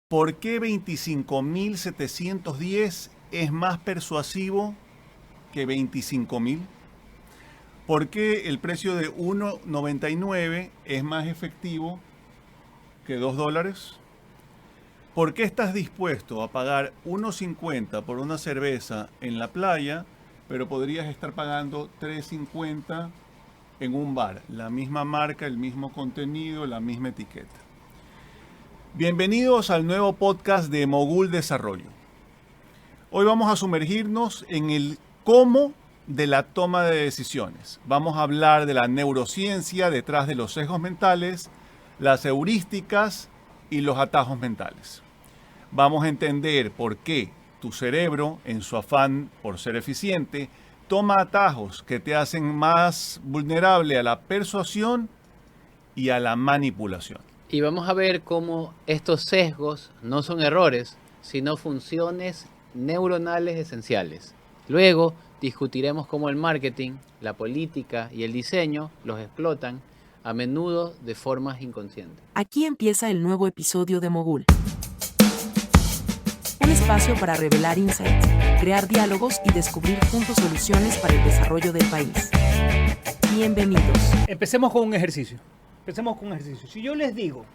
¿Por qué 25.710 es más persuasivo que 25.000? ¿Por qué el precio de 1.99 es más efectivo que $2? ¿Por qué estás dispuesto a pagar 1.50 por una cerveza en la playa, pero podrías estar pagando 3.50 en un bar? La misma marca, el mismo contenido, la misma etiqueta. Bienvenidos al nuevo podcast de Mogul Desarrollo. Hoy vamos a sumergirnos en el cómo de la toma de decisiones. Vamos a hablar de la neurociencia detrás de los sesgos mentales, las heurísticas y los atajos mentales. Vamos a entender por qué tu cerebro, en su afán por ser eficiente, toma atajos que te hacen más vulnerable a la persuasión y a la manipulación. Y vamos a ver cómo estos sesgos no son errores, sino funciones neuronales esenciales. Luego discutiremos cómo el marketing, la política y el diseño los explotan, a menudo de formas inconscientes. Aquí empieza el nuevo episodio de Mogul. Un espacio para revelar insights, crear diálogos y descubrir juntos soluciones para el desarrollo del país. Bienvenidos. Empecemos con un ejercicio. Si yo les digo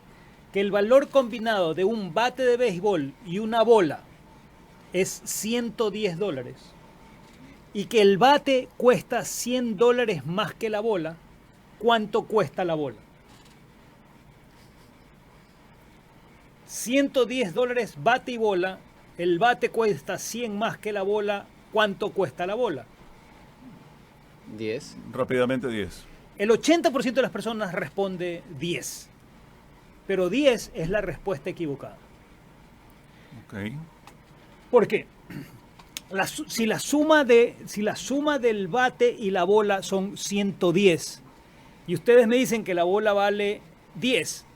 que el valor combinado de un bate de béisbol y una bola es $110 y que el bate cuesta $100 más que la bola, ¿cuánto cuesta la bola? $110 bate y bola, el bate cuesta 100 más que la bola, ¿cuánto cuesta la bola? 10. Rápidamente 10. El 80% de las personas responde 10, pero 10 es la respuesta equivocada. Ok. ¿Por qué? Si la suma del bate y la bola son 110 y ustedes me dicen que la bola vale 10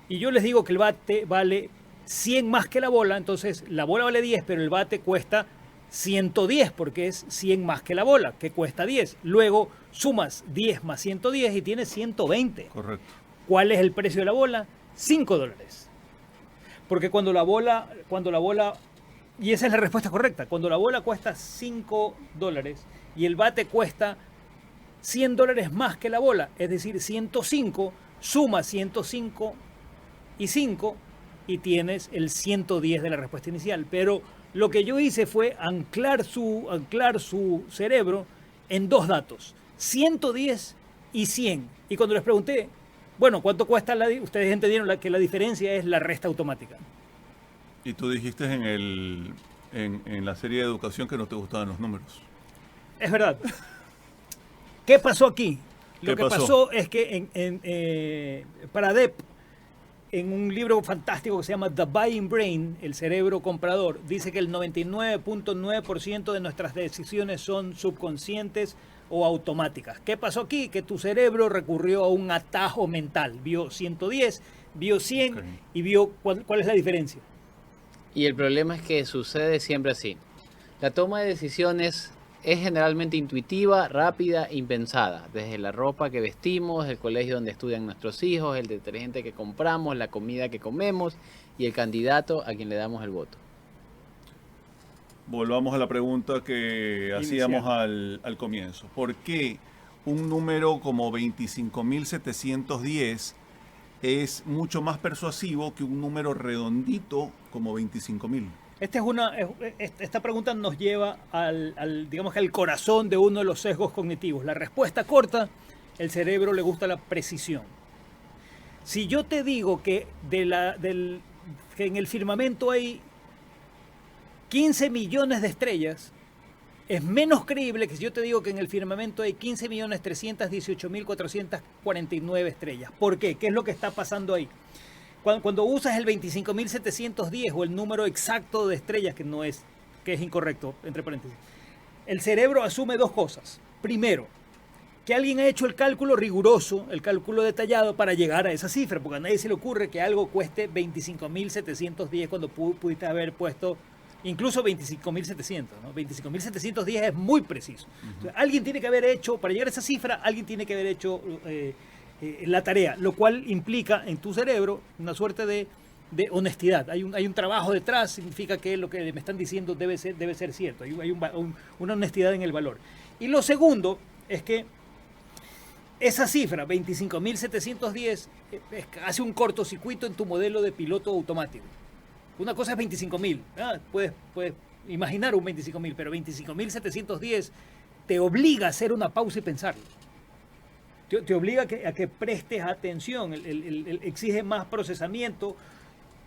y yo les digo que el bate vale 100 más que la bola, entonces la bola vale 10 pero el bate cuesta 110 porque es 100 más que la bola, que cuesta 10. Luego sumas 10 más 110 y tienes 120. Correcto. ¿Cuál es el precio de la bola? $5. Porque cuando la bola, y esa es la respuesta correcta, cuando la bola cuesta $5 y el bate cuesta $100 más que la bola, es decir, 105, suma 105 y 5 y tienes el 110 de la respuesta inicial. Pero lo que yo hice fue anclar su cerebro en dos datos, 110 y 100. Y cuando les pregunté, bueno, ¿cuánto cuesta? Ustedes entendieron que la diferencia es la resta automática. Y tú dijiste en la serie de educación que no te gustaban los números. Es verdad. ¿Qué pasó aquí? Lo ¿Qué que pasó? pasó es que para Depp, en un libro fantástico que se llama The Buying Brain, el cerebro comprador, dice que el 99.9% de nuestras decisiones son subconscientes o automáticas. ¿Qué pasó aquí? Que tu cerebro recurrió a un atajo mental. Vio 110, vio 100 Okay. y vio cuál es la diferencia. Y el problema es que sucede siempre así. La toma de decisiones es generalmente intuitiva, rápida, impensada. Desde la ropa que vestimos, el colegio donde estudian nuestros hijos, el detergente que compramos, la comida que comemos y el candidato a quien le damos el voto. Volvamos a la pregunta que hacíamos al comienzo. ¿Por qué un número como 25.710 es mucho más persuasivo que un número redondito como 25.000? Esta pregunta nos lleva digamos que al corazón de uno de los sesgos cognitivos. La respuesta corta, el cerebro le gusta la precisión. Si yo te digo que en el firmamento hay 15 millones de estrellas, es menos creíble que si yo te digo que en el firmamento hay 15.318.449 estrellas. ¿Por qué? ¿Qué es lo que está pasando ahí? Cuando usas el 25.710 o el número exacto de estrellas, que es incorrecto, entre paréntesis, el cerebro asume dos cosas. Primero, que alguien ha hecho el cálculo riguroso, el cálculo detallado para llegar a esa cifra, porque a nadie se le ocurre que algo cueste 25.710 cuando pudiste haber puesto incluso 25.700, ¿no? 25.710 es muy preciso. Entonces, alguien tiene que haber hecho, para llegar a esa cifra, alguien tiene que haber hecho la tarea, lo cual implica en tu cerebro una suerte de de honestidad. Hay un trabajo detrás, significa que lo que me están diciendo debe ser cierto. Hay una honestidad en el valor. Y lo segundo es que esa cifra, 25.710, hace un cortocircuito en tu modelo de piloto automático. Una cosa es 25.000, puedes imaginar un 25.000, pero 25.710 te obliga a hacer una pausa y pensarlo. Te obliga a que prestes atención, exige más procesamiento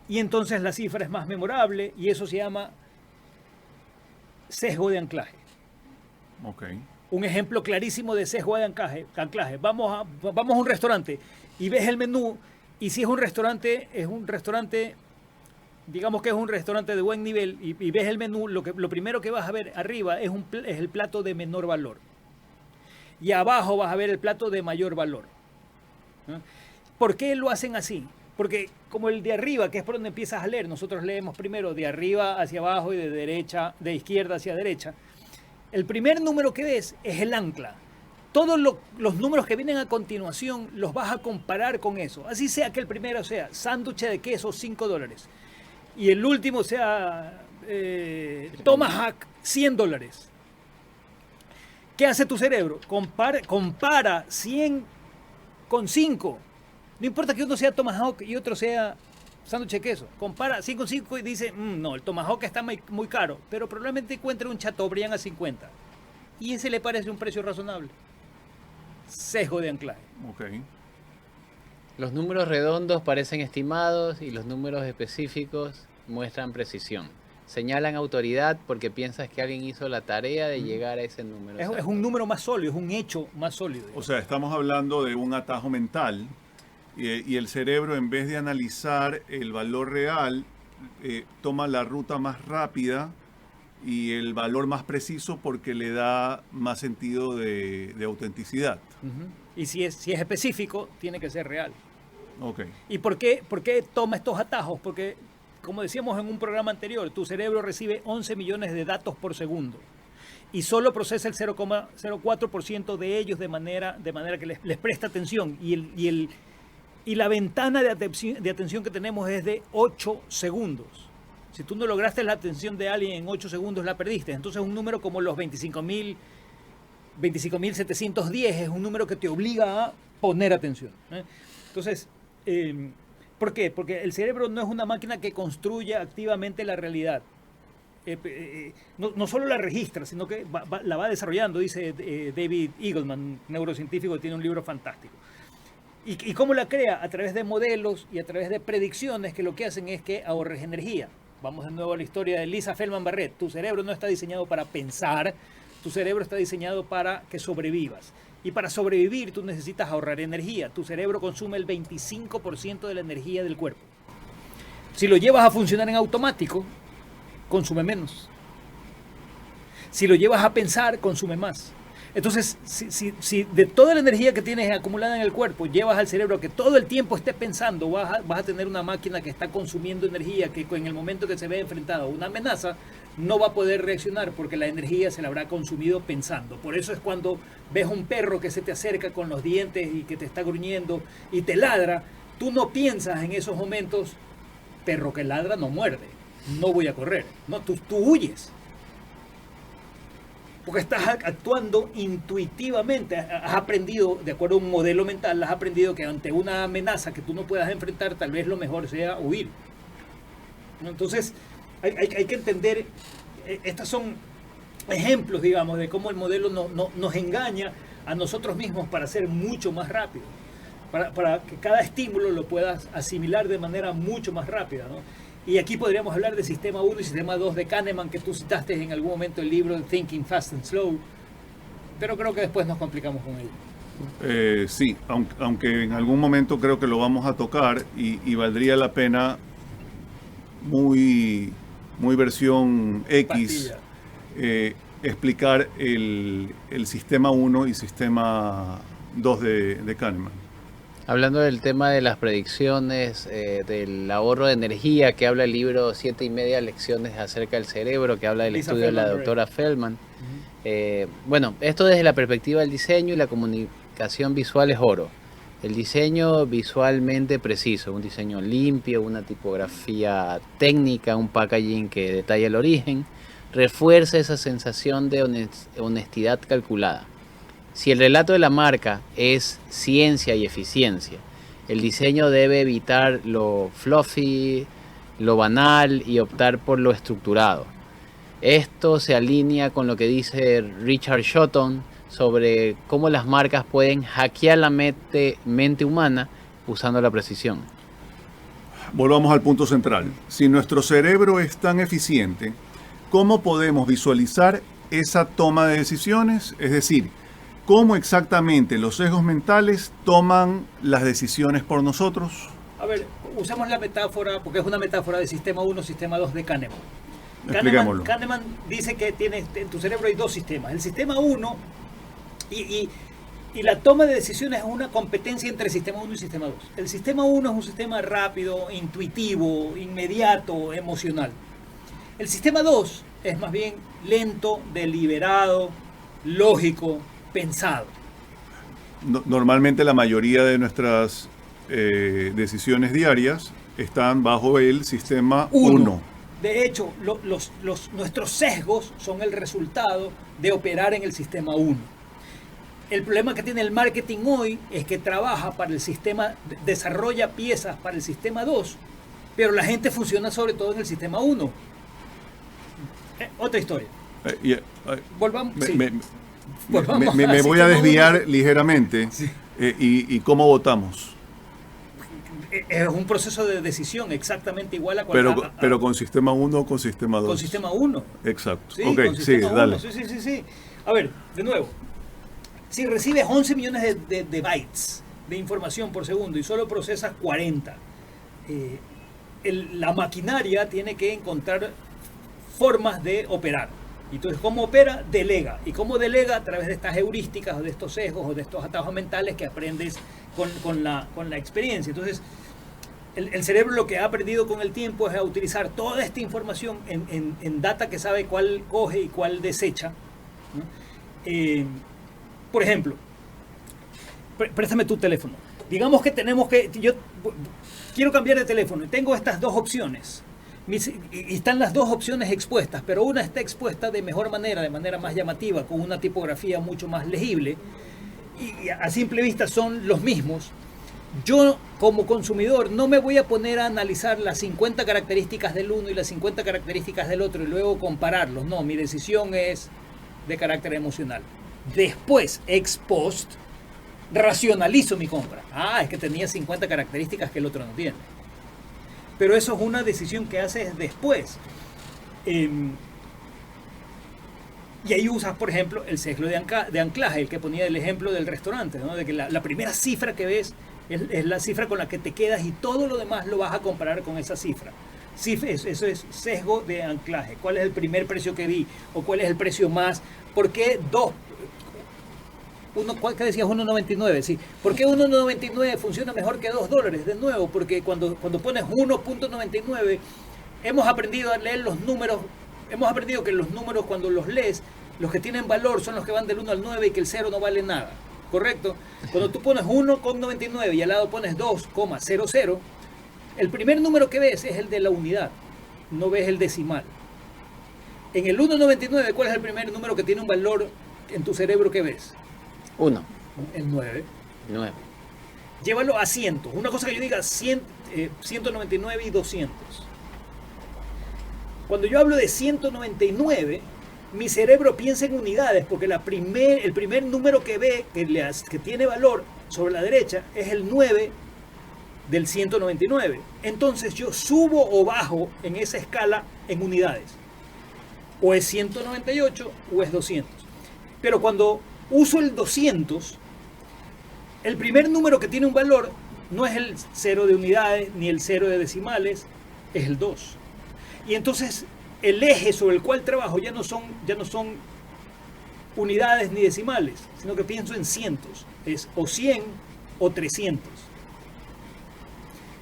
y entonces la cifra es más memorable y eso se llama sesgo de anclaje. Okay. Un ejemplo clarísimo de sesgo de anclaje. Vamos a un restaurante y ves el menú y si es un restaurante, digamos que es un restaurante de buen nivel y ves el menú, lo primero que vas a ver arriba es el plato de menor valor. Y abajo vas a ver el plato de mayor valor. ¿Por qué lo hacen así? Porque como el de arriba, que es por donde empiezas a leer, nosotros leemos primero de arriba hacia abajo y de izquierda hacia derecha. El primer número que ves es el ancla. Todos los números que vienen a continuación los vas a comparar con eso. Así sea que el primero sea sándwich de queso, $5. Y el último sea Tomahawk, $100. ¿Qué hace tu cerebro? Compara 100 con 5. No importa que uno sea Tomahawk y otro sea sándwich de queso. Compara 100 con 5 y dice, no, el Tomahawk está muy caro, pero probablemente encuentre un Chateaubriand a 50. Y ese le parece un precio razonable. Sesgo de anclaje. Okay. Los números redondos parecen estimados y los números específicos muestran precisión. Señalan autoridad porque piensas que alguien hizo la tarea de llegar a ese número. Es un número más sólido, es un hecho más sólido. O sea, estamos hablando de un atajo mental y el cerebro, en vez de analizar el valor real, toma la ruta más rápida y el valor más preciso porque le da más sentido de autenticidad. Y si es específico, tiene que ser real. Okay. ¿Y por qué toma estos atajos? Porque, como decíamos en un programa anterior, tu cerebro recibe 11 millones de datos por segundo y solo procesa el 0,04% de ellos de manera que les presta atención. Y la ventana de atención que tenemos es de 8 segundos. Si tú no lograste la atención de alguien en 8 segundos, la perdiste. Entonces un número como los 25.710 es un número que te obliga a poner atención. Entonces, ¿por qué? Porque el cerebro no es una máquina que construya activamente la realidad. No solo la registra, sino que la va desarrollando, dice David Eagleman, neurocientífico, que tiene un libro fantástico. ¿Y cómo la crea? A través de modelos y a través de predicciones que lo que hacen es que ahorres energía. Vamos de nuevo a la historia de Lisa Feldman Barrett. Tu cerebro no está diseñado para pensar, tu cerebro está diseñado para que sobrevivas. Y para sobrevivir tú necesitas ahorrar energía. Tu cerebro consume el 25% de la energía del cuerpo. Si lo llevas a funcionar en automático, consume menos. Si lo llevas a pensar, consume más. Entonces, si de toda la energía que tienes acumulada en el cuerpo llevas al cerebro que todo el tiempo esté pensando, vas a tener una máquina que está consumiendo energía, que en el momento que se ve enfrentado a una amenaza no va a poder reaccionar porque la energía se la habrá consumido pensando. Por eso es cuando ves un perro que se te acerca con los dientes y que te está gruñendo y te ladra, tú no piensas en esos momentos, perro que ladra no muerde, no voy a correr. No, tú huyes. Porque estás actuando intuitivamente, has aprendido, de acuerdo a un modelo mental, has aprendido que ante una amenaza que tú no puedas enfrentar, tal vez lo mejor sea huir. Entonces, hay que entender, estos son ejemplos, digamos, de cómo el modelo nos engaña a nosotros mismos para ser mucho más rápido, para que cada estímulo lo puedas asimilar de manera mucho más rápida, ¿no? Y aquí podríamos hablar de Sistema 1 y Sistema 2 de Kahneman, que tú citaste en algún momento el libro de Thinking Fast and Slow, pero creo que después nos complicamos con ello. Sí, aunque en algún momento creo que lo vamos a tocar y valdría la pena muy versión X explicar el Sistema 1 y Sistema 2 de Kahneman. Hablando del tema de las predicciones, del ahorro de energía, que habla el libro 7,5 lecciones acerca del cerebro, que habla del Lisa estudio de la Feldman doctora Feldman. Bueno, esto desde la perspectiva del diseño y la comunicación visual es oro. El diseño visualmente preciso, un diseño limpio, una tipografía técnica, un packaging que detalla el origen, refuerza esa sensación de honestidad calculada. Si el relato de la marca es ciencia y eficiencia, el diseño debe evitar lo fluffy, lo banal y optar por lo estructurado. Esto se alinea con lo que dice Richard Shotton sobre cómo las marcas pueden hackear la mente humana usando la precisión. Volvamos al punto central. Si nuestro cerebro es tan eficiente, ¿cómo podemos visualizar esa toma de decisiones? Es decir, ¿cómo exactamente los sesgos mentales toman las decisiones por nosotros? A ver, usamos la metáfora, porque es una metáfora de sistema 1, sistema 2 de Kahneman. Expliquémoslo. Kahneman dice que en tu cerebro hay dos sistemas. El sistema 1 y la toma de decisiones es una competencia entre sistema 1 y sistema 2. El sistema 1 es un sistema rápido, intuitivo, inmediato, emocional. El sistema 2 es más bien lento, deliberado, lógico, pensado. Normalmente la mayoría de nuestras decisiones diarias están bajo el sistema 1. De hecho, nuestros sesgos son el resultado de operar en el sistema 1. El problema que tiene el marketing hoy es que trabaja para el sistema, desarrolla piezas para el sistema 2, pero la gente funciona sobre todo en el sistema 1. Otra historia. Volvamos. Me voy a desviar ligeramente. Sí. ¿Y cómo votamos? Es un proceso de decisión exactamente igual a cualquier... Pero con sistema 1 o con sistema 2. Con sistema 1. Exacto. Sí, ok, sigue, dale. Sí. A ver, de nuevo. Si recibes 11 millones de bytes de información por segundo y solo procesas 40, la maquinaria tiene que encontrar formas de operar. Entonces, ¿cómo opera? Delega. ¿Y cómo delega? A través de estas heurísticas o de estos sesgos o de estos atajos mentales que aprendes con la experiencia. Entonces, el cerebro lo que ha aprendido con el tiempo es a utilizar toda esta información en data que sabe cuál coge y cuál desecha, ¿no? Por ejemplo, préstame tu teléfono. Digamos que yo quiero cambiar de teléfono y tengo estas dos opciones. Y están las dos opciones expuestas, pero una está expuesta de mejor manera, de manera más llamativa, con una tipografía mucho más legible, y a simple vista son los mismos. Yo, como consumidor, no me voy a poner a analizar las 50 características del uno y las 50 características del otro y luego compararlos. No, mi decisión es de carácter emocional. Después, ex post, racionalizo mi compra. Es que tenía 50 características que el otro no tiene. Pero eso es una decisión que haces después. Y ahí usas, por ejemplo, el sesgo de anclaje, el que ponía el ejemplo del restaurante, ¿no? De que la primera cifra que ves es la cifra con la que te quedas y todo lo demás lo vas a comparar con esa cifra. Eso es sesgo de anclaje. ¿Cuál es el primer precio que vi? ¿O cuál es el precio más? ¿Por qué ¿qué decías? 1.99, sí. ¿Por qué 1.99 funciona mejor que $2? De nuevo, porque cuando pones 1.99, hemos aprendido a leer los números, hemos aprendido que los números cuando los lees, los que tienen valor son los que van del 1 al 9 y que el 0 no vale nada, ¿correcto? Cuando tú pones 1.99 y al lado pones 2.00, el primer número que ves es el de la unidad, no ves el decimal. En el 1.99, ¿cuál es el primer número que tiene un valor en tu cerebro que ves? 1. El 9. 9. Llévalo a cientos. Una cosa que yo diga 199 y 200. Cuando yo hablo de 199, mi cerebro piensa en unidades, porque el primer número que ve, que tiene valor sobre la derecha, es el 9 del 199. Entonces yo subo o bajo en esa escala en unidades. O es 198 o es 200. Pero cuando uso el 200, el primer número que tiene un valor no es el 0 de unidades ni el 0 de decimales, es el 2. Y entonces el eje sobre el cual trabajo ya no son unidades ni decimales, sino que pienso en cientos. Es o 100 o 300.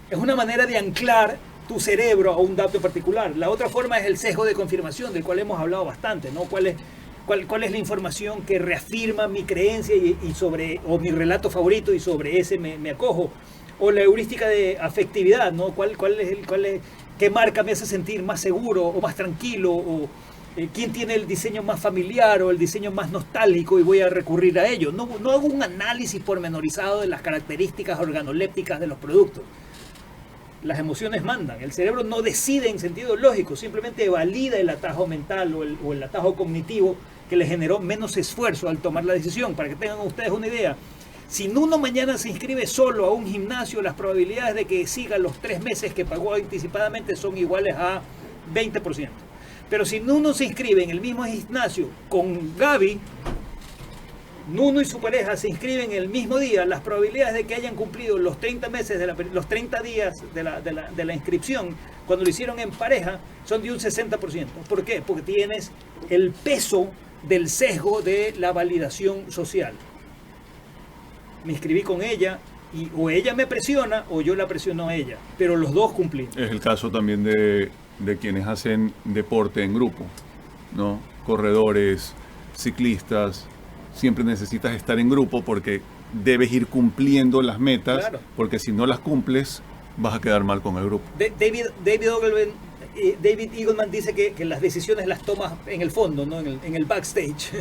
Es una manera de anclar tu cerebro a un dato particular. La otra forma es el sesgo de confirmación, del cual hemos hablado bastante, ¿no? ¿Cuál cuál es la información que reafirma mi creencia o mi relato favorito y sobre ese me acojo. O la heurística de afectividad, ¿no? ¿Qué marca me hace sentir más seguro o más tranquilo? O quién tiene el diseño más familiar o el diseño más nostálgico y voy a recurrir a ello. No hago un análisis pormenorizado de las características organolépticas de los productos. Las emociones mandan. El cerebro no decide en sentido lógico, simplemente valida el atajo mental o el atajo cognitivo que le generó menos esfuerzo al tomar la decisión. Para que tengan ustedes una idea, si uno mañana se inscribe solo a un gimnasio, las probabilidades de que siga los 3 meses que pagó anticipadamente son iguales a 20%. Pero si Nuno se inscribe en el mismo gimnasio con Gaby, Nuno y su pareja se inscriben el mismo día, las probabilidades de que hayan cumplido los 30 meses, los 30 días de la inscripción, cuando lo hicieron en pareja, son de un 60%. ¿Por qué? Porque tienes el peso del sesgo de la validación social. Me inscribí con ella y o ella me presiona o yo la presiono a ella, pero los dos cumplimos. Es el caso también de quienes hacen deporte en grupo, ¿no? Corredores, ciclistas, siempre necesitas estar en grupo porque debes ir cumpliendo las metas, claro, porque si no las cumples vas a quedar mal con el grupo. David Eagleman dice que las decisiones las tomas en el fondo, ¿no? en el backstage,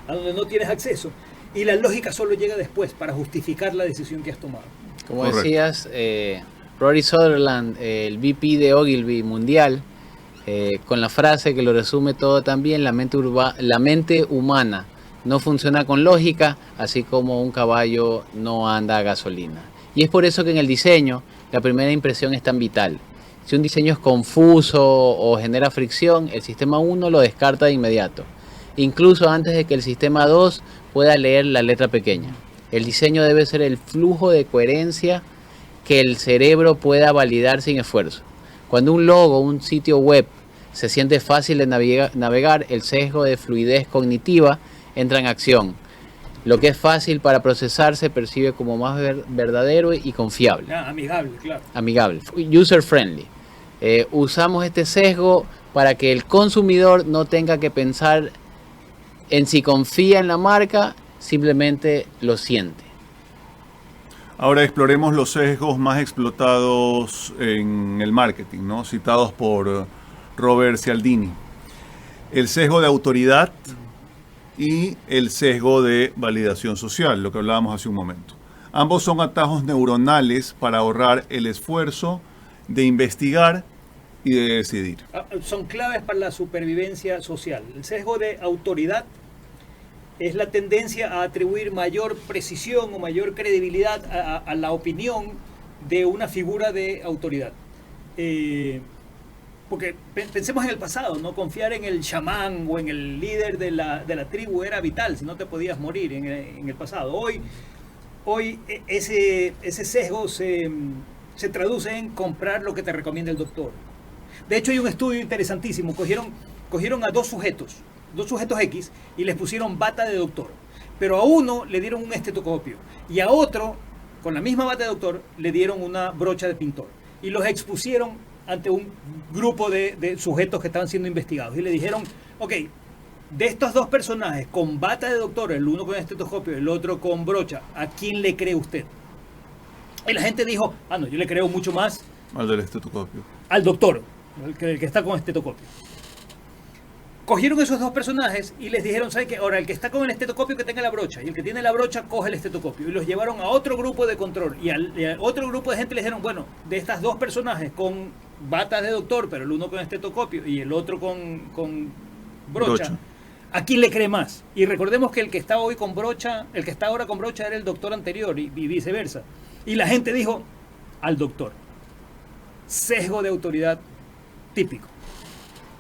a donde no tienes acceso. Y la lógica solo llega después para justificar la decisión que has tomado. Como decías, Rory Sutherland, el VP de Ogilvy Mundial, con la frase que lo resume todo también: la mente humana no funciona con lógica, así como un caballo no anda a gasolina. Y es por eso que en el diseño la primera impresión es tan vital. Si un diseño es confuso o genera fricción, el sistema 1 lo descarta de inmediato, incluso antes de que el sistema 2 pueda leer la letra pequeña. El diseño debe ser el flujo de coherencia que el cerebro pueda validar sin esfuerzo. Cuando un logo, un sitio web, se siente fácil de navegar, el sesgo de fluidez cognitiva entra en acción. Lo que es fácil para procesar se percibe como más verdadero y confiable. Amigable, claro. Amigable, user friendly. Usamos este sesgo para que el consumidor no tenga que pensar en si confía en la marca, simplemente lo siente. Ahora exploremos los sesgos más explotados en el marketing, ¿no? Citados por Robert Cialdini. El sesgo de autoridad y el sesgo de validación social, lo que hablábamos hace un momento. Ambos son atajos neuronales para ahorrar el esfuerzo de investigar y de decidir. Son claves para la supervivencia social. El sesgo de autoridad es la tendencia a atribuir mayor precisión o mayor credibilidad a la opinión de una figura de autoridad. Porque pensemos en el pasado, ¿no? Confiar en el chamán o en el líder de la tribu era vital, si no te podías morir en el pasado. Hoy ese sesgo se traduce en comprar lo que te recomienda el doctor. De hecho, hay un estudio interesantísimo. Cogieron a dos sujetos X, y les pusieron bata de doctor. Pero a uno le dieron un estetoscopio y a otro, con la misma bata de doctor, le dieron una brocha de pintor. Y los expusieron ante un grupo de sujetos que estaban siendo investigados. Y le dijeron, ok, de estos dos personajes con bata de doctor, el uno con estetoscopio y el otro con brocha, ¿a quién le cree usted? Y la gente dijo, no, yo le creo mucho más al del estetoscopio. Al doctor, el que está con estetoscopio. Cogieron esos dos personajes y les dijeron, ¿sabe qué? Ahora el que está con el estetoscopio que tenga la brocha, y el que tiene la brocha coge el estetoscopio. Y los llevaron a otro grupo de control. Y al otro grupo de gente les dijeron, bueno, de estas dos personajes con batas de doctor, pero el uno con estetoscopio y el otro con brocha, ¿a quién le cree más? Y recordemos que el que está hoy con brocha, el que está ahora con brocha era el doctor anterior y viceversa. Y la gente dijo, al doctor. Sesgo de autoridad típico.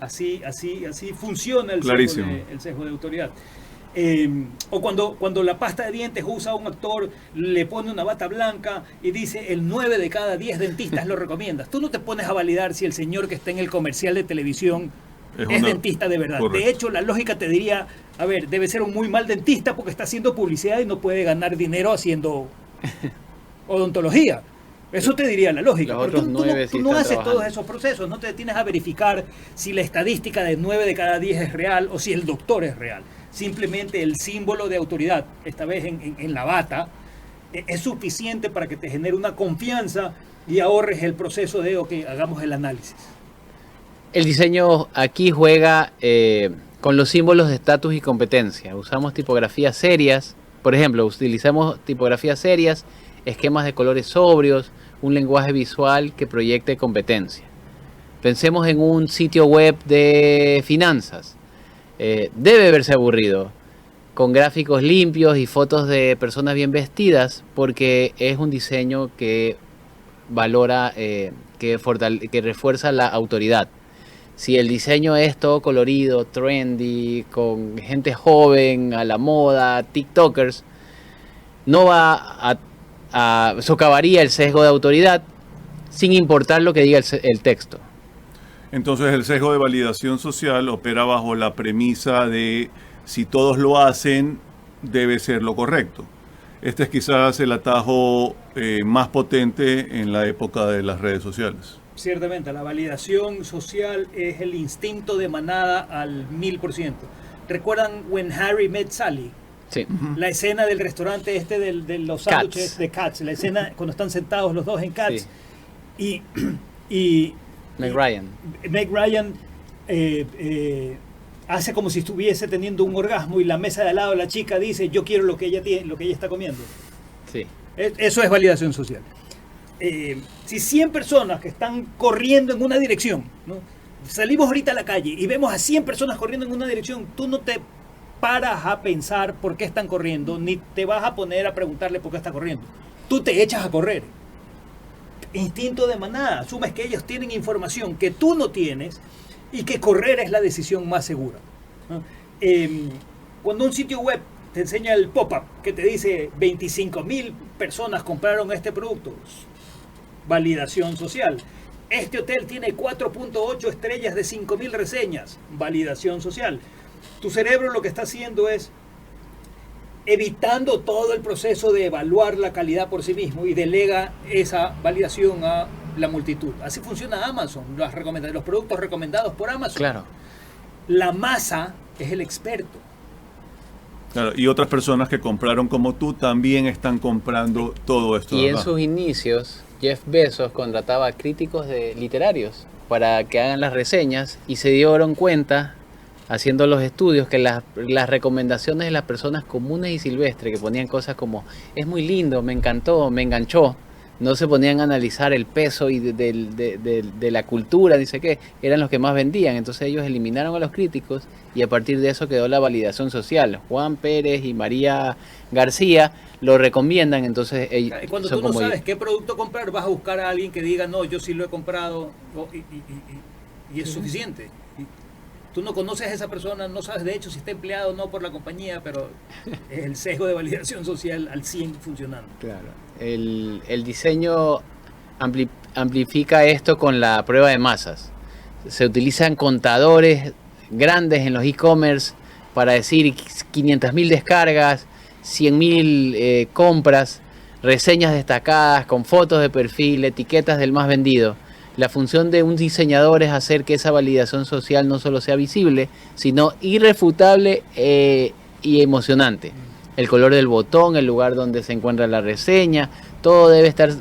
Así funciona el sesgo de autoridad. O cuando la pasta de dientes usa a un actor, le pone una bata blanca y dice el 9 de cada 10 dentistas lo recomiendas. Tú no te pones a validar si el señor que está en el comercial de televisión es dentista de verdad. Correcto. De hecho, la lógica te diría, a ver, debe ser un muy mal dentista porque está haciendo publicidad y no puede ganar dinero haciendo odontología. Eso te diría la lógica. Los Pero otros 9 tú sí no están haces trabajando. todos esos procesos, no te detienes a verificar si la estadística de 9 de cada 10 es real o si el doctor es real. Simplemente el símbolo de autoridad, esta vez en la bata, es suficiente para que te genere una confianza y ahorres el proceso de, ok, hagamos el análisis. El diseño aquí juega con los símbolos de estatus y competencia. Usamos tipografías serias, por ejemplo, utilizamos tipografías serias, esquemas de colores sobrios, un lenguaje visual que proyecte competencia. Pensemos en un sitio web de finanzas. Debe verse aburrido, con gráficos limpios y fotos de personas bien vestidas, porque es un diseño que valora, que refuerza la autoridad. Si el diseño es todo colorido, trendy, con gente joven, a la moda, TikTokers, no va socavaría el sesgo de autoridad sin importar lo que diga el texto. Entonces el sesgo de validación social opera bajo la premisa de si todos lo hacen, debe ser lo correcto. Este es quizás el atajo más potente en la época de las redes sociales. Ciertamente, la validación social es el instinto de manada al 1000%. ¿Recuerdan When Harry Met Sally? Sí. La escena del restaurante de los Cats. sándwiches de Cats, la escena cuando están sentados los dos en Cats Sí. y Meg Ryan. Meg Ryan hace como si estuviese teniendo un orgasmo y la mesa de al lado la chica dice yo quiero lo que ella tiene, lo que ella está comiendo. Sí. Eso es validación social. Si 100 personas que están corriendo en una dirección, ¿no? Salimos ahorita a la calle y vemos a 100 personas corriendo en una dirección, tú no te paras a pensar por qué están corriendo, ni te vas a poner a preguntarle por qué está corriendo. Tú te echas a correr. Instinto de manada, asumes que ellos tienen información que tú no tienes y que correr es la decisión más segura, ¿no? Cuando un sitio web te enseña el pop-up que te dice 25,000 personas compraron este producto, validación social. Este hotel tiene 4.8 estrellas de 5,000 reseñas, validación social. Tu cerebro lo que está haciendo es evitando todo el proceso de evaluar la calidad por sí mismo y delega esa validación a la multitud. Así funciona Amazon, los productos recomendados por Amazon. Claro. La masa es el experto. Claro, y otras personas que compraron como tú también están comprando todo esto. Y en ¿verdad? sus inicios, Jeff Bezos contrataba críticos literarios para que hagan las reseñas y se dieron cuenta, haciendo los estudios, que las recomendaciones de las personas comunes y silvestres, que ponían cosas como es muy lindo, me encantó, me enganchó, no se ponían a analizar el peso y de la cultura, dice que eran los que más vendían. Entonces ellos eliminaron a los críticos y a partir de eso quedó la validación social. Juan Pérez y María García lo recomiendan, entonces ellos Cuando son tú no como sabes qué producto comprar, vas a buscar a alguien que diga, no, yo sí lo he comprado y es suficiente. Y tú no conoces a esa persona, no sabes de hecho si está empleado o no por la compañía, pero es el sesgo de validación social al 100 funcionando. Claro. El diseño amplifica esto con la prueba de masas. Se utilizan contadores grandes en los e-commerce para decir 500.000 descargas, 100.000 compras, reseñas destacadas con fotos de perfil, etiquetas del más vendido. La función de un diseñador es hacer que esa validación social no solo sea visible, sino irrefutable y emocionante. El color del botón, el lugar donde se encuentra la reseña, todo debe estar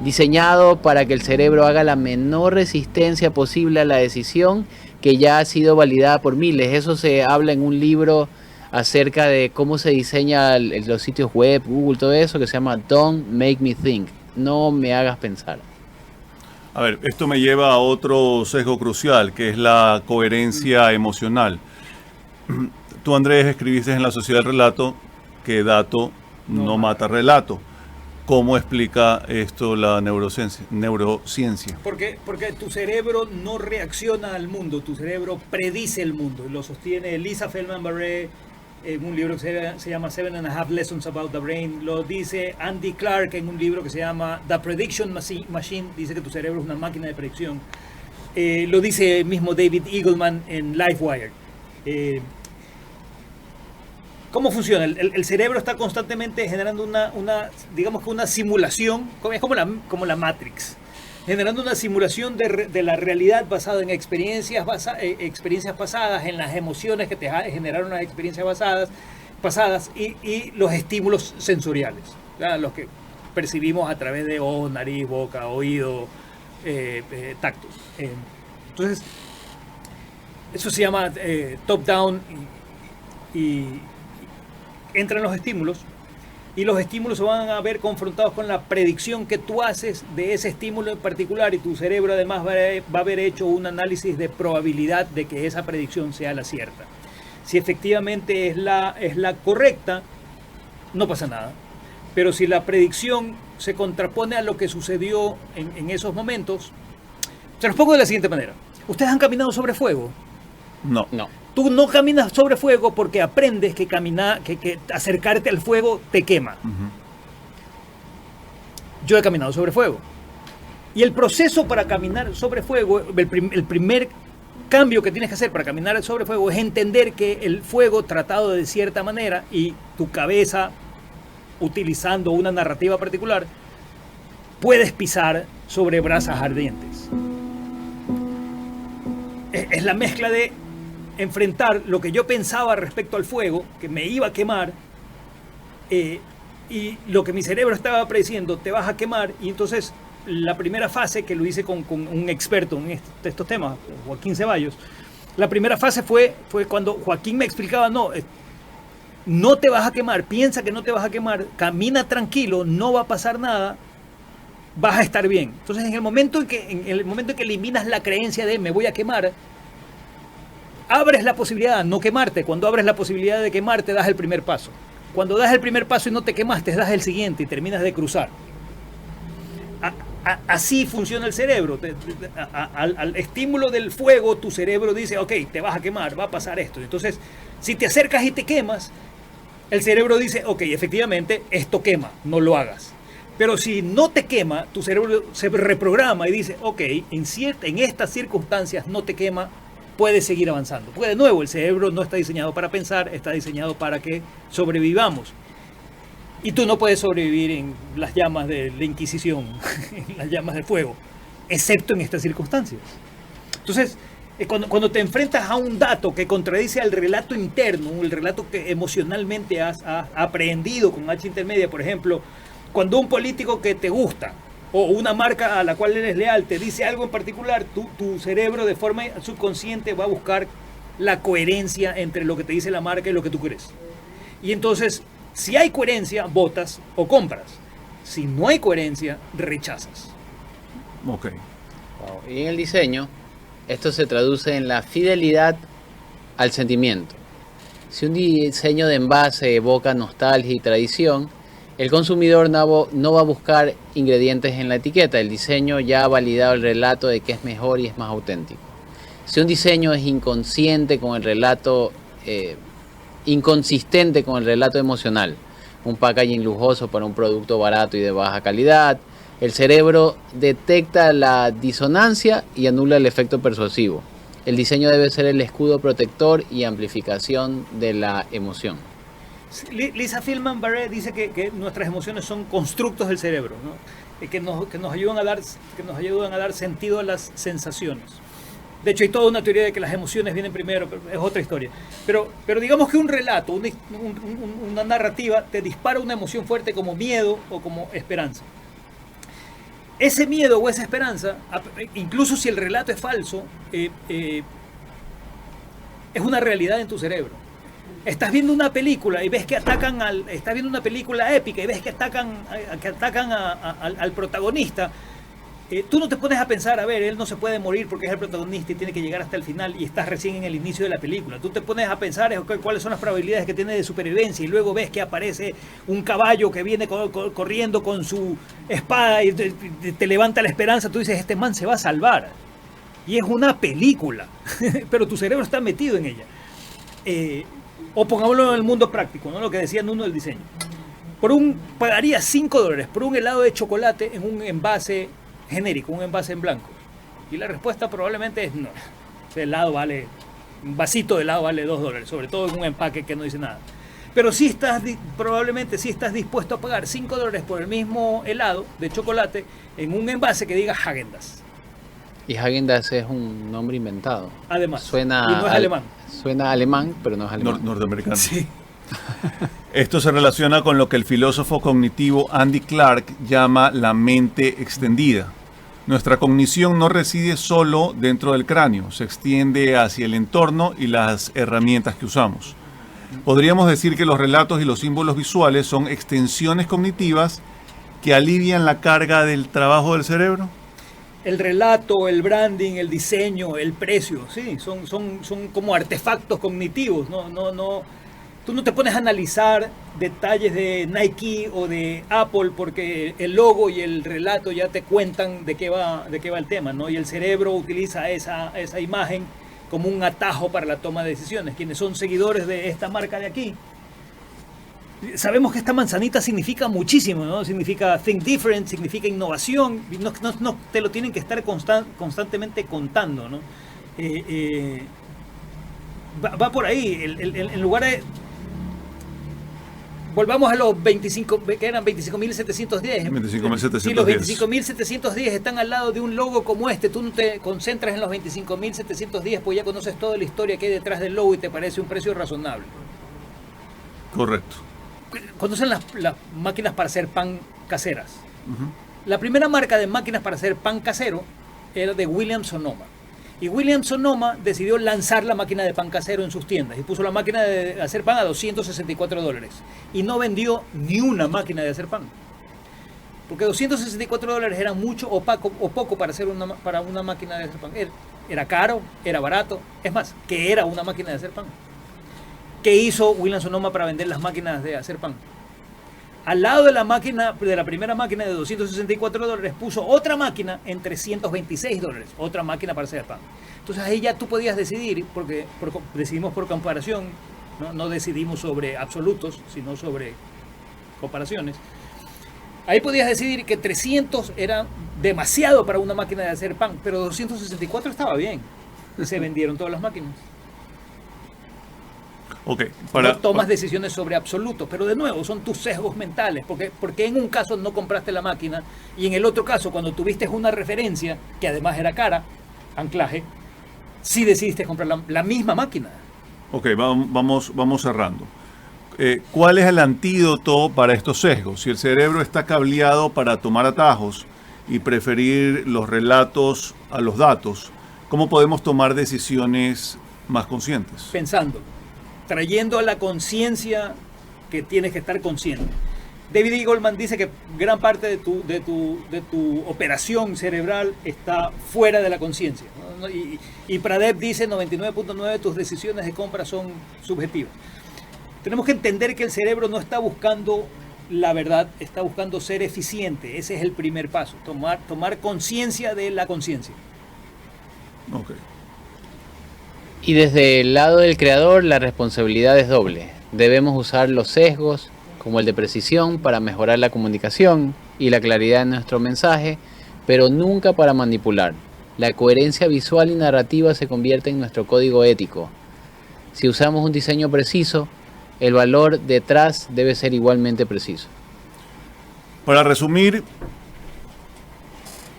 diseñado para que el cerebro haga la menor resistencia posible a la decisión que ya ha sido validada por miles. Eso se habla en un libro acerca de cómo se diseña los sitios web, Google, todo eso, que se llama Don't Make Me Think, no me hagas pensar. A ver, esto me lleva a otro sesgo crucial, que es la coherencia emocional. Tú, Andrés, escribiste en La Sociedad del Relato que dato no mata relato. ¿Cómo explica esto la neurociencia? Porque tu cerebro no reacciona al mundo, tu cerebro predice el mundo. Lo sostiene Lisa Feldman Barrett en un libro que se llama 7.5 Lessons About the Brain. Lo dice Andy Clark en un libro que se llama The Prediction Machine. Dice que tu cerebro es una máquina de predicción. Lo dice mismo David Eagleman en LifeWire. ¿Cómo funciona? El cerebro está constantemente generando digamos que una simulación, es como la Matrix, generando una simulación de la realidad basada en experiencias pasadas, en las emociones que te generaron las experiencias pasadas y los estímulos sensoriales, ¿verdad? Los que percibimos a través de ojos, nariz, boca, oído, tacto. Entonces, eso se llama top-down y entran los estímulos y los estímulos se van a ver confrontados con la predicción que tú haces de ese estímulo en particular y tu cerebro además va a haber hecho un análisis de probabilidad de que esa predicción sea la cierta. Si efectivamente es la correcta, no pasa nada. Pero si la predicción se contrapone a lo que sucedió en esos momentos, se los pongo de la siguiente manera. ¿Ustedes han caminado sobre fuego? No. No. Tú no caminas sobre fuego porque aprendes que acercarte al fuego te quema. Ujú. Yo he caminado sobre fuego. Y el proceso para caminar sobre fuego, el primer cambio que tienes que hacer para caminar sobre fuego es entender que el fuego tratado de cierta manera y tu cabeza utilizando una narrativa particular, puedes pisar sobre brasas ardientes. Es la mezcla de enfrentar lo que yo pensaba respecto al fuego, que me iba a quemar, y lo que mi cerebro estaba prediciendo, te vas a quemar, y entonces la primera fase, que lo hice con un experto en estos temas, Joaquín Ceballos, la primera fase fue cuando Joaquín me explicaba, no te vas a quemar, piensa que no te vas a quemar, camina tranquilo, no va a pasar nada, vas a estar bien. Entonces en el momento en que eliminas la creencia de me voy a quemar, abres la posibilidad de no quemarte. Cuando abres la posibilidad de quemarte, das el primer paso. Cuando das el primer paso y no te quemaste, das el siguiente y terminas de cruzar. Así funciona el cerebro. Al estímulo del fuego, tu cerebro dice, ok, te vas a quemar, va a pasar esto. Entonces, si te acercas y te quemas, el cerebro dice, ok, efectivamente, esto quema, no lo hagas. Pero si no te quema, tu cerebro se reprograma y dice, ok, en estas circunstancias no te quema, puedes seguir avanzando. Porque de nuevo, el cerebro no está diseñado para pensar, está diseñado para que sobrevivamos. Y tú no puedes sobrevivir en las llamas de la Inquisición, en las llamas del fuego, excepto en estas circunstancias. Entonces, cuando te enfrentas a un dato que contradice al relato interno, el relato que emocionalmente has aprehendido con H intermedia, por ejemplo, cuando un político que te gusta o una marca a la cual eres leal te dice algo en particular, tu cerebro de forma subconsciente va a buscar la coherencia entre lo que te dice la marca y lo que tú crees. Y entonces, si hay coherencia, votas o compras. Si no hay coherencia, rechazas. Ok. Wow. Y en el diseño, esto se traduce en la fidelidad al sentimiento. Si un diseño de envase evoca nostalgia y tradición, el consumidor no va a buscar ingredientes en la etiqueta. El diseño ya ha validado el relato de que es mejor y es más auténtico. Si un diseño es inconsistente con el relato emocional, un packaging lujoso para un producto barato y de baja calidad, el cerebro detecta la disonancia y anula el efecto persuasivo. El diseño debe ser el escudo protector y amplificación de la emoción. Lisa Feldman Barrett dice que nuestras emociones son constructos del cerebro, ¿no? que nos ayudan a dar sentido a las sensaciones. De hecho, hay toda una teoría de que las emociones vienen primero, pero es otra historia. Pero digamos que un relato, una narrativa, te dispara una emoción fuerte como miedo o como esperanza. Ese miedo o esa esperanza, incluso si el relato es falso, es una realidad en tu cerebro. Estás viendo una película y ves que estás viendo una película épica y ves que atacan al protagonista. Tú no te pones a pensar, a ver, él no se puede morir porque es el protagonista y tiene que llegar hasta el final y estás recién en el inicio de la película. Tú te pones a pensar cuáles son las probabilidades que tiene de supervivencia y luego ves que aparece un caballo que viene corriendo con su espada y te levanta la esperanza. Tú dices, este man se va a salvar. Y es una película, pero tu cerebro está metido en ella. O pongámoslo en el mundo práctico, ¿no? Lo que decía Nuno del diseño. Pagaría $5 por un helado de chocolate en un envase genérico, un envase en blanco. Y la respuesta probablemente es no. Un vasito de helado vale $2, sobre todo en un empaque que no dice nada. Pero probablemente sí estás dispuesto a pagar $5 por el mismo helado de chocolate en un envase que diga Häagen-Dazs. Y Häagen-Dazs es un nombre inventado. Además, Suena y no es alemán. Suena alemán, pero no es alemán. Norteamericano. Sí. Esto se relaciona con lo que el filósofo cognitivo Andy Clark llama la mente extendida. Nuestra cognición no reside solo dentro del cráneo, se extiende hacia el entorno y las herramientas que usamos. Podríamos decir que los relatos y los símbolos visuales son extensiones cognitivas que alivian la carga del trabajo del cerebro. El relato, el branding, el diseño, el precio, sí, son como artefactos cognitivos. Tú no te pones a analizar detalles de Nike o de Apple porque el logo y el relato ya te cuentan de qué va el tema, ¿no? Y el cerebro utiliza esa imagen como un atajo para la toma de decisiones. Quienes son seguidores de esta marca de aquí, sabemos que esta manzanita significa muchísimo, ¿no? Significa think different, significa innovación. No te lo tienen que estar constantemente contando, ¿no? Va por ahí. En lugar de... Volvamos a los 25, que eran 25.710. 25.710. Si los 25.710 están al lado de un logo como este, tú no te concentras en los 25.710, pues ya conoces toda la historia que hay detrás del logo y te parece un precio razonable. Correcto. ¿Conocen las máquinas para hacer pan caseras? La primera marca de máquinas para hacer pan casero era de Williams-Sonoma. Y Williams-Sonoma decidió lanzar la máquina de pan casero en sus tiendas y puso la máquina de hacer pan a $264. Y no vendió ni una máquina de hacer pan. Porque $264 era mucho o poco para hacer para una máquina de hacer pan. Era caro, era barato. Es más, que era una máquina de hacer pan. ¿Qué hizo Williams-Sonoma para vender las máquinas de hacer pan? Al lado de la primera máquina de $264, puso otra máquina en $326, otra máquina para hacer pan. Entonces ahí ya tú podías decidir, porque decidimos por comparación, no decidimos sobre absolutos, sino sobre comparaciones. Ahí podías decidir que 300 era demasiado para una máquina de hacer pan, pero 264 estaba bien. Se vendieron todas las máquinas. Okay, no tomas decisiones sobre absolutos, pero de nuevo son tus sesgos mentales, porque en un caso no compraste la máquina y en el otro caso cuando tuviste una referencia, que además era cara, anclaje, sí decidiste comprar la misma máquina. Ok, vamos cerrando. ¿Cuál es el antídoto para estos sesgos? Si el cerebro está cableado para tomar atajos y preferir los relatos a los datos, ¿cómo podemos tomar decisiones más conscientes? Pensando. Trayendo a la conciencia que tienes que estar consciente. David Eagleman dice que gran parte de tu operación cerebral está fuera de la conciencia, ¿no? Y Pradep dice 99.9 de tus decisiones de compra son subjetivas. Tenemos que entender que el cerebro no está buscando la verdad, está buscando ser eficiente. Ese es el primer paso, tomar conciencia de la conciencia. Okay. Y desde el lado del creador la responsabilidad es doble. Debemos usar los sesgos, como el de precisión, para mejorar la comunicación y la claridad de nuestro mensaje, pero nunca para manipular. La coherencia visual y narrativa se convierte en nuestro código ético. Si usamos un diseño preciso, el valor detrás debe ser igualmente preciso. Para resumir,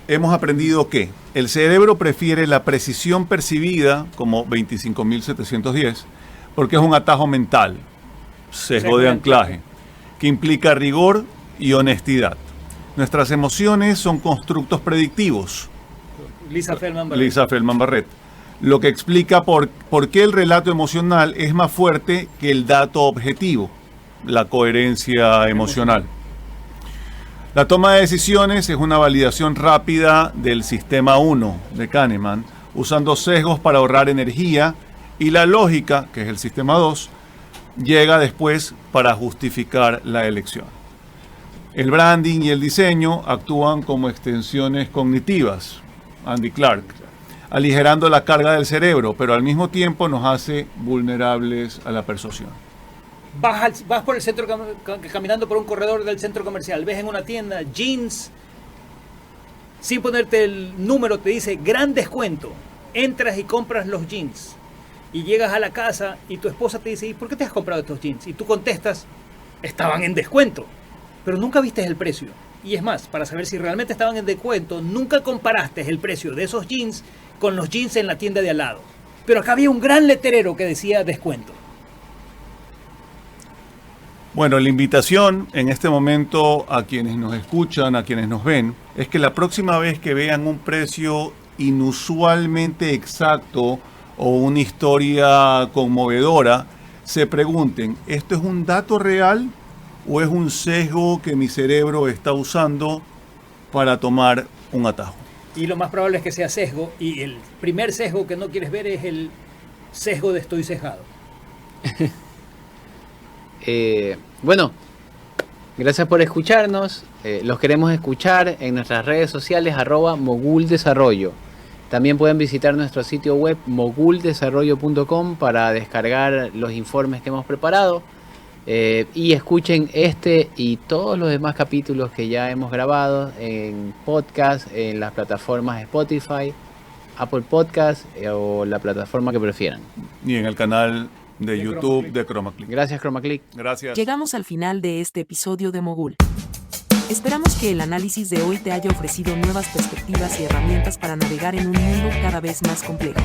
hemos aprendido que el cerebro prefiere la precisión percibida, como 25.710, porque es un atajo mental, sesgo de anclaje, que implica rigor y honestidad. Nuestras emociones son constructos predictivos. Lisa Feldman Barrett. Lo que explica por qué el relato emocional es más fuerte que el dato objetivo, la coherencia emocional. La toma de decisiones es una validación rápida del sistema 1 de Kahneman, usando sesgos para ahorrar energía, y la lógica, que es el sistema 2, llega después para justificar la elección. El branding y el diseño actúan como extensiones cognitivas, Andy Clark, aligerando la carga del cerebro, pero al mismo tiempo nos hace vulnerables a la persuasión. Vas por el centro caminando por un corredor del centro comercial, ves en una tienda jeans, sin ponerte el número te dice gran descuento, entras y compras los jeans. y llegas a la casa y tu esposa te dice, ¿y por qué te has comprado estos jeans? Y tú contestas, estaban en descuento, pero nunca viste el precio. Y es más, para saber si realmente estaban en descuento, nunca comparaste el precio de esos jeans con los jeans en la tienda de al lado. Pero acá había un gran letrero que decía descuento. Bueno, la invitación en este momento a quienes nos escuchan, a quienes nos ven, es que la próxima vez que vean un precio inusualmente exacto o una historia conmovedora, se pregunten, ¿esto es un dato real o es un sesgo que mi cerebro está usando para tomar un atajo? Y lo más probable es que sea sesgo, y el primer sesgo que no quieres ver es el sesgo de estoy sesgado. Bueno, gracias por escucharnos. Los queremos escuchar en nuestras redes sociales @moguldesarrollo. También pueden visitar nuestro sitio web moguldesarrollo.com para descargar los informes que hemos preparado. Y escuchen este y todos los demás capítulos que ya hemos grabado en podcast, en las plataformas Spotify, Apple Podcast o la plataforma que prefieran. Y en el canal de De YouTube ChromaClick. de ChromaClick. Gracias, ChromaClick. Gracias. Llegamos al final de este episodio de Mogul. Esperamos que el análisis de hoy te haya ofrecido nuevas perspectivas y herramientas para navegar en un mundo cada vez más complejo.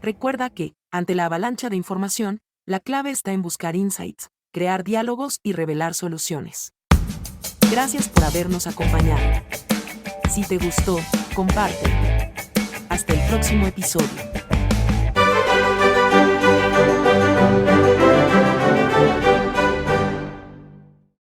Recuerda que, ante la avalancha de información, la clave está en buscar insights, crear diálogos y revelar soluciones. Gracias por habernos acompañado. Si te gustó, comparte. Hasta el próximo episodio.